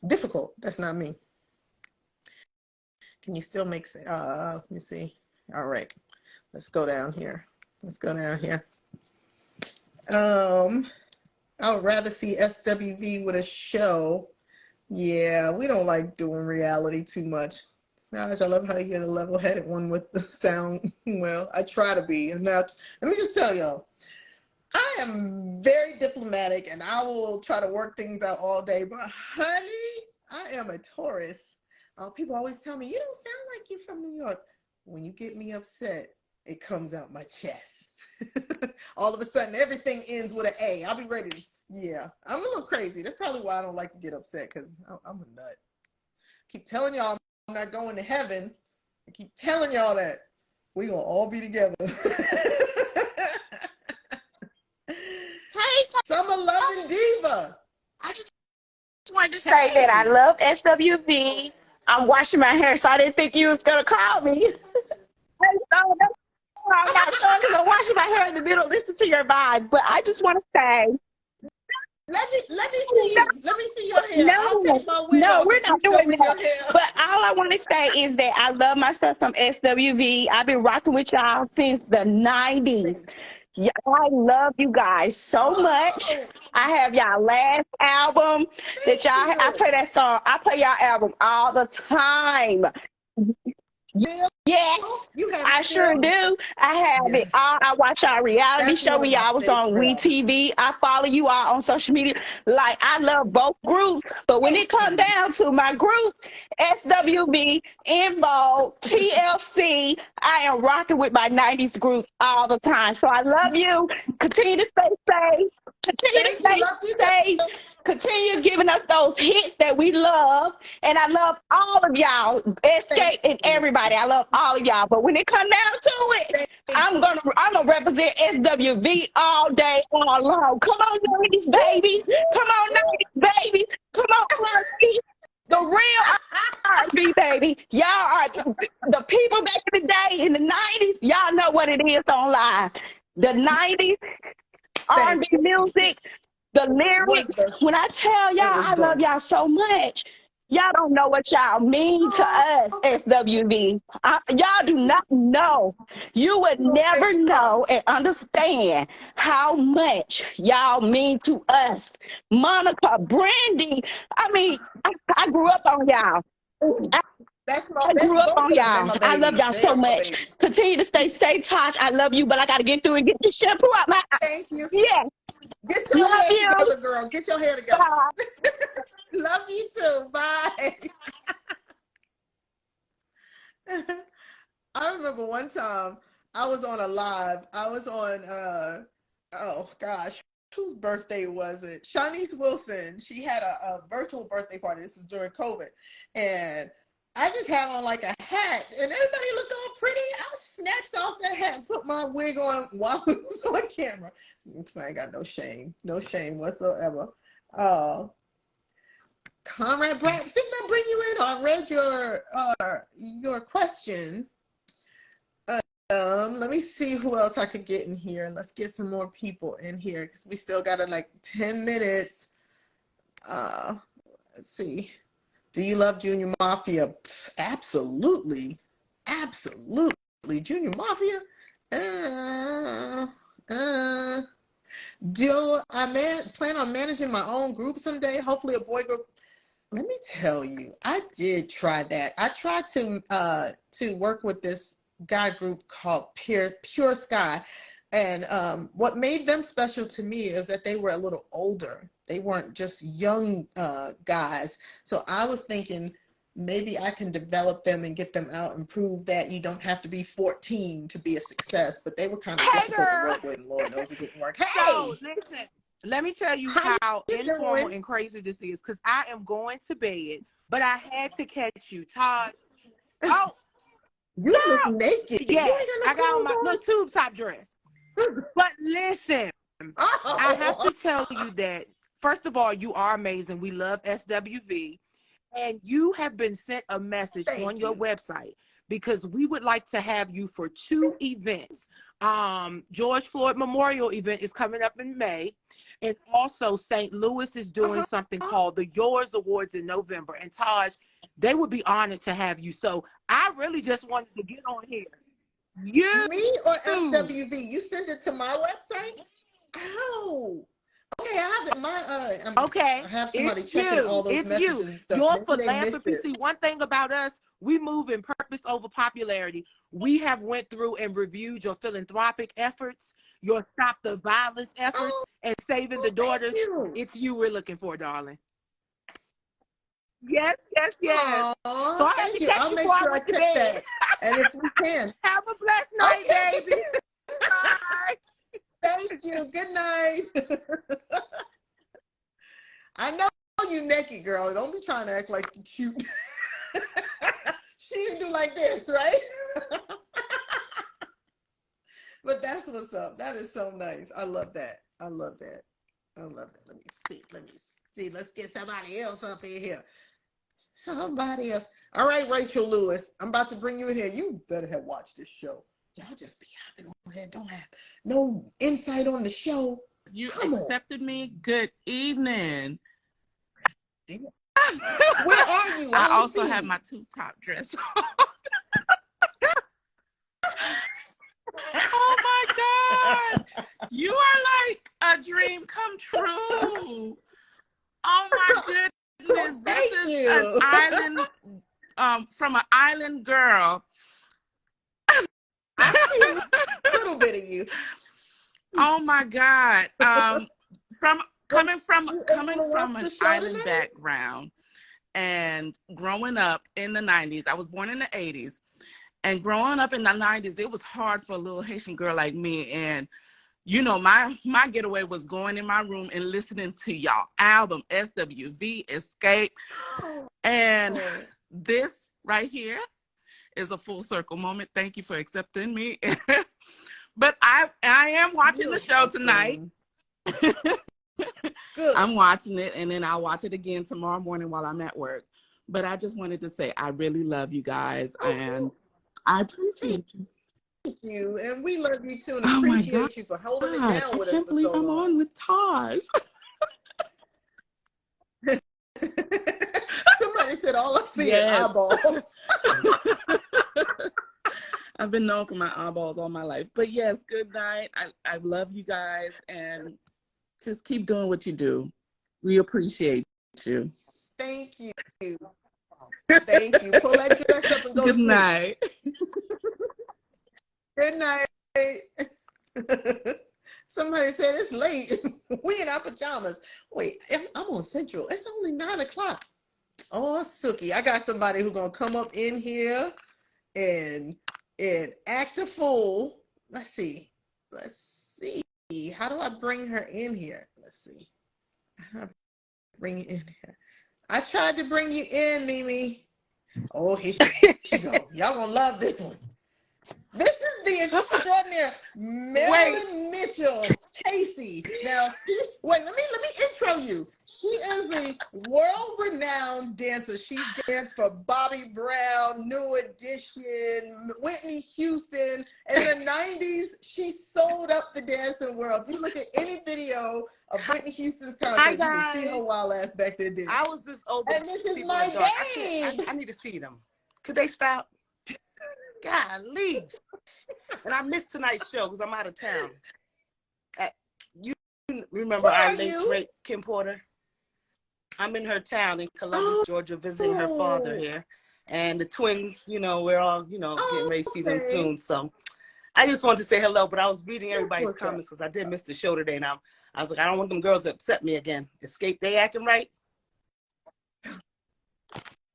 difficult. That's not me. Can you still make let me see. All right. Let's go down here. I would rather see SWV with a show. Yeah, we don't like doing reality too much. Gosh, I love how you're the level-headed one with the sound. Well, I try to be. And now, let me just tell y'all, I am very diplomatic and I will try to work things out all day. But honey, I am a Taurus. People always tell me, you don't sound like you're from New York. When you get me upset, it comes out my chest. All of a sudden, everything ends with an A. I'll be ready to, yeah. I'm a little crazy. That's probably why I don't like to get upset, because I'm a nut. Keep telling y'all I'm not going to heaven. I keep telling y'all that. We gonna all be together. Hey, Summer Loving Diva. I just wanted to say that I love SWV. I'm washing my hair, so I didn't think you was gonna call me. I'm not sure because I'm washing my hair in the middle. Listen to your vibe, but I just want to say. Let me see you. Let me see your hair. I'll take my wig no, off we're not doing that. But all I want to say is that I love myself some SWV. I've been rocking with y'all since the 90s. Yeah, I love you guys so much. I have y'all last album that y'all. I play that song. I play y'all album all the time. Yes, I sure do. I have it all. I watch our reality show when y'all was on WeTV. I follow you all on social media. Like, I love both groups, but when it comes down to my group, SWB, Invo, TLC, I am rocking with my 90s group all the time. So I love you. Continue to stay safe. Continue giving us those hits that we love. And I love all of y'all, Xscape and everybody. I love all of y'all. But when it comes down to it, I'm gonna represent SWV all day, all along. Come on, 90s, baby. Come on, 90s, baby. Come on, R&B. The real R&B, baby. Y'all are the people back in the day, in the 90s. Y'all know what it is on live. The 90s. R&B music, the lyrics. When I tell y'all I love y'all so much, y'all don't know what y'all mean to us, SWV. Y'all do not know. You would never know and understand how much y'all mean to us. Monica, Brandy, I mean, I grew up on y'all. I grew up on y'all. I love y'all so much. Continue to stay safe, Tosh. I love you, but I got to get through and get this shampoo out my eye. Thank you. Yeah. Get your hair together, girl. Get your hair together. Love you too. Bye. I remember one time I was on a live. I was on, oh gosh, whose birthday was it? Shanice Wilson. She had a virtual birthday party. This was during COVID. And I just had on like a hat and everybody looked all pretty. I snatched off that hat and put my wig on while we was on camera. Because I ain't got no shame whatsoever. Conrad Brad, didn't I bring you in? I read your question. Let me see who else I could get in here. Let's get some more people in here because we still got like 10 minutes. Let's see. Do you love Junior Mafia? Absolutely. Absolutely. Junior Mafia? Do I plan on managing my own group someday? Hopefully a boy group. Let me tell you, I did try that. I tried to work with this guy group called Pure Sky. And what made them special to me is that they were a little older. They weren't just young guys. So I was thinking maybe I can develop them and get them out and prove that you don't have to be 14 to be a success. But they were kind of difficult to work with, and Lord knows it didn't work. Hey! So, listen, let me tell you how informal and crazy this is, because I am going to bed, but I had to catch you, Todd. Oh, you look naked. Yeah, I got on my little tube top dress. But listen, I have to tell you that, first of all, you are amazing. We love SWV. And you have been sent a message on your website because we would like to have you for 2 events. George Floyd Memorial event is coming up in May. And also St. Louis is doing something called the Yours Awards in November. And Taj, they would be honored to have you. So I really just wanted to get on here. Me or SWV? You send it to my website? Oh. Okay, I have it. I have somebody checking all those messages and stuff. Your philanthropy. See, one thing about us, we move in purpose over popularity. We have went through and reviewed your philanthropic efforts, your Stop the Violence efforts, and saving the daughters. It's you we're looking for, darling. Yes. Aww, so I have to catch you before I went to bed. That. And if we can. Have a blessed night, baby. Bye. Thank you. Good night. I know you naked, girl. Don't be trying to act like you cute. She didn't do like this, right? But that's what's up. That is so nice. I love that. I love that. Let me see. Let's get somebody else up in here. Somebody else. All right, Rachel Lewis. I'm about to bring you in here. You better have watched this show. Y'all just be hopping over here. Don't have no insight on the show. You accepted me. Good evening. Where are you? I also have my tube top dress on. Oh my God. You are like a dream come true. Oh my goodness. This is an island from an island girl. I see a little bit of you. Oh my God. Coming from an island background and growing up in the 90s. I was born in the 80s. And growing up in the 90s, it was hard for a little Haitian girl like me. And, you know, my getaway was going in my room and listening to y'all album, Swv Xscape. And this right here is a full circle moment. Thank you for accepting me. But I am watching the show tonight. Good. I'm watching it, and then I'll watch it again tomorrow morning while I'm at work. But I just wanted to say I really love you guys, and I appreciate you. Thank you, and we love you too, and appreciate you for holding it down with us. I can't believe I'm on with Taj. Somebody said all I see is eyeballs. I've been known for my eyeballs all my life. But yes, good night. I love you guys, and just keep doing what you do. We appreciate you. Thank you. Thank you. Pull that dress up and go to sleep. Good night. Good night. Somebody said it's late. We in our pajamas. Wait, I'm on Central. It's only 9 o'clock. Oh, Suki. I got somebody who's going to come up in here and act a fool. Let's see. How do I bring her in here? Let's see. How do I bring you in here? I tried to bring you in, Mimi. Oh, here she go. Y'all gonna love this one. This is the extraordinary Marilyn Mitchell Casey. Now, let me intro you. She is a world-renowned dancer. She danced for Bobby Brown, New Edition, Whitney Houston. In the 90s, she sold up the dancing world. If you look at any video of Whitney Houston's concert, you can see her wild ass back there dancing. I was this old. And this is my game. I need to see them. Could they stop? Golly. And I missed tonight's show because I'm out of town. You remember our late great Kim Porter? I'm in her town in Columbus, Georgia, visiting her father here. And the twins, we're all, getting ready to see them soon. So I just wanted to say hello, but I was reading everybody's comments because I did miss the show today. And I was like, I don't want them girls to upset me again. Xscape, they acting right?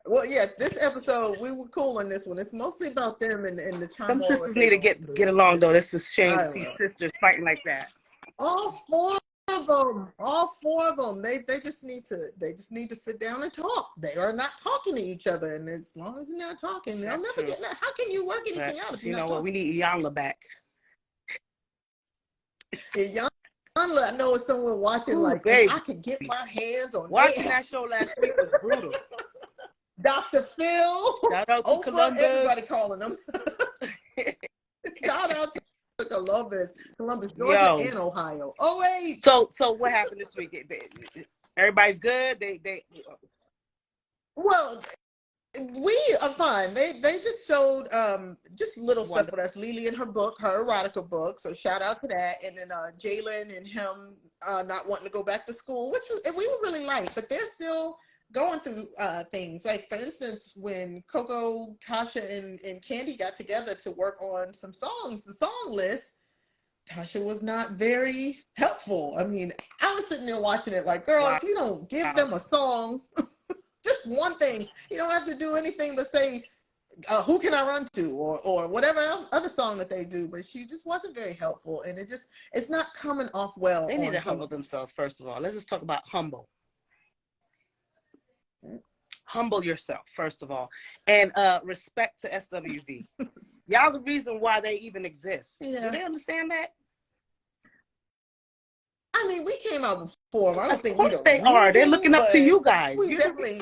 Well, yeah, this episode, we were cool on this one. It's mostly about them and the turmoil. Some sisters need to get along, though. This is a shame to see sisters fighting like that. All 4 of them, all four of them, they just need to sit down and talk. They are not talking to each other, and as long as they're not talking, they'll never get. How can you work anything out if you're not talking? What? We need Iyanla back. Iyanla, I know it's someone watching. Ooh, like, if I could get my hands on watching that show last week was brutal. Dr. Phil, shout out to Oprah, Columbus. Everybody calling them. Shout out to Columbus, Georgia, and Ohio. Oh wait. So what happened this week? Everybody's good. Well, we are fine. They just showed just little stuff with us. Lily in her book, her erotica book. So shout out to that. And then Jalen and him not wanting to go back to school, which we were really light, but they're still going through things. Like, for instance, when Coco, Tasha, and Candy got together to work on some songs, the song list, Tasha was not very helpful. I mean, I was sitting there watching it like, girl, if you don't give them a song, just one thing, you don't have to do anything but say, who can I run to, or whatever other song that they do. But she just wasn't very helpful, and it's not coming off well. They need to humble themselves, first of all. Let's just talk about humble. Humble yourself, first of all, and respect to SWV. Y'all the reason why they even exist. Yeah. Do they understand that? I mean, we came out before. I don't think we don't. They are. They're looking up to you guys. We definitely.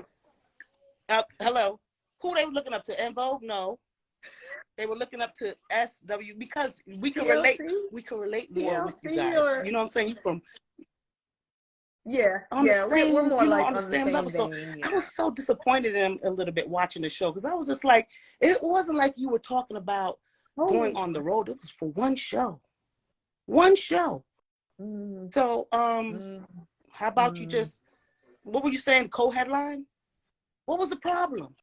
Hello. Who they were looking up to? En Vogue? No. They were looking up to SW because we can relate. We can relate more with you guys. You know what I'm saying? You from. Yeah, we're more like on the same level. So I was so disappointed in them a little bit watching the show, because I was just like, it wasn't like you were talking about going on the road. It was for one show. So how about you just, what were you saying, co-headline? What was the problem?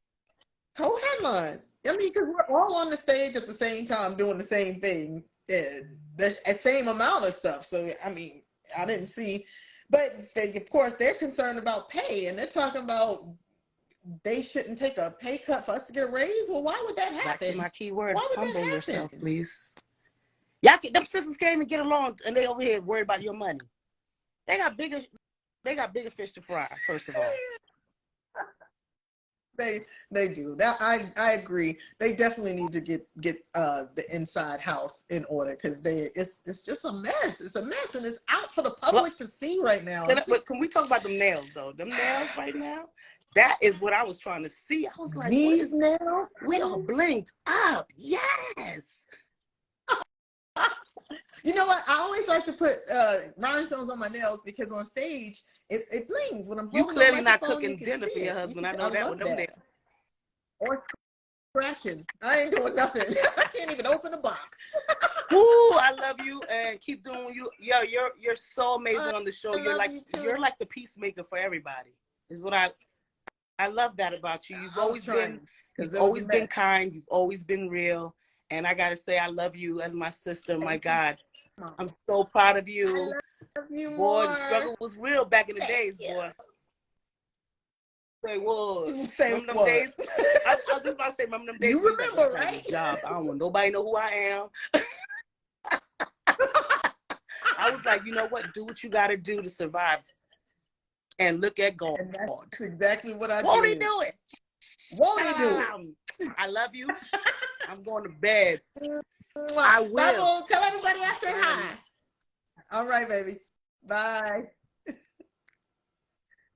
Co-headline. I mean, because we're all on the stage at the same time doing the same thing, the same amount of stuff. So I mean, I didn't see. But of course, they're concerned about pay, and they're talking about they shouldn't take a pay cut for us to get a raise. Well, why would that happen? Back to my key word, why would humble that happen? yourself, please. Them sisters can't even get along, and they over here worried about your money. They got bigger fish to fry, first of all. They do. That I agree. They definitely need to get the inside house in order, because it's just a mess. It's a mess, and it's out for the public to see right now. But can we talk about them nails though? Them nails right now. That is what I was trying to see. I was like, these nails. We are blinked up. Yes. You know what? I always like to put rhinestones on my nails, because on stage it blings when I'm holding. You clearly not cooking dinner for your husband. I know that with them nails. Or scratching. I ain't doing nothing. I can't even open the box. Ooh, I love you, and keep doing you. Yo, you're so amazing on the show. You're like the peacemaker for everybody. Is what I love that about you. You've always been kind. You've always been real. And I gotta say, I love you as my sister. My God, I'm so proud of you. I love you boy, more. The struggle was real back in the days, boy. Say what? Say remember what? Them days? I was just about to say, remember them days? You remember, right? Job. I don't want nobody know who I am. I was like, you know what? Do what you got to do to survive. And look at God. And that's exactly what I do. Won't he do it? Won't he do it? I love you. I'm going to bed. I will. Bye, tell everybody I said hi. All right, baby. Bye.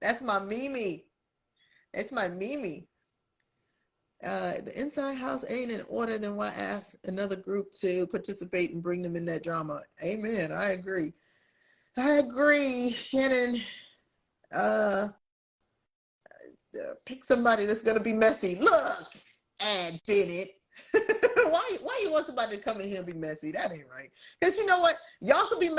That's my Mimi. That's my Mimi. The inside house ain't in order, then why ask another group to participate and bring them in that drama? Amen. I agree. Shannon, pick somebody that's gonna be messy. Look, Ad Bennett. why you want somebody to come in here and be messy? That ain't right. Because you know what? Y'all could be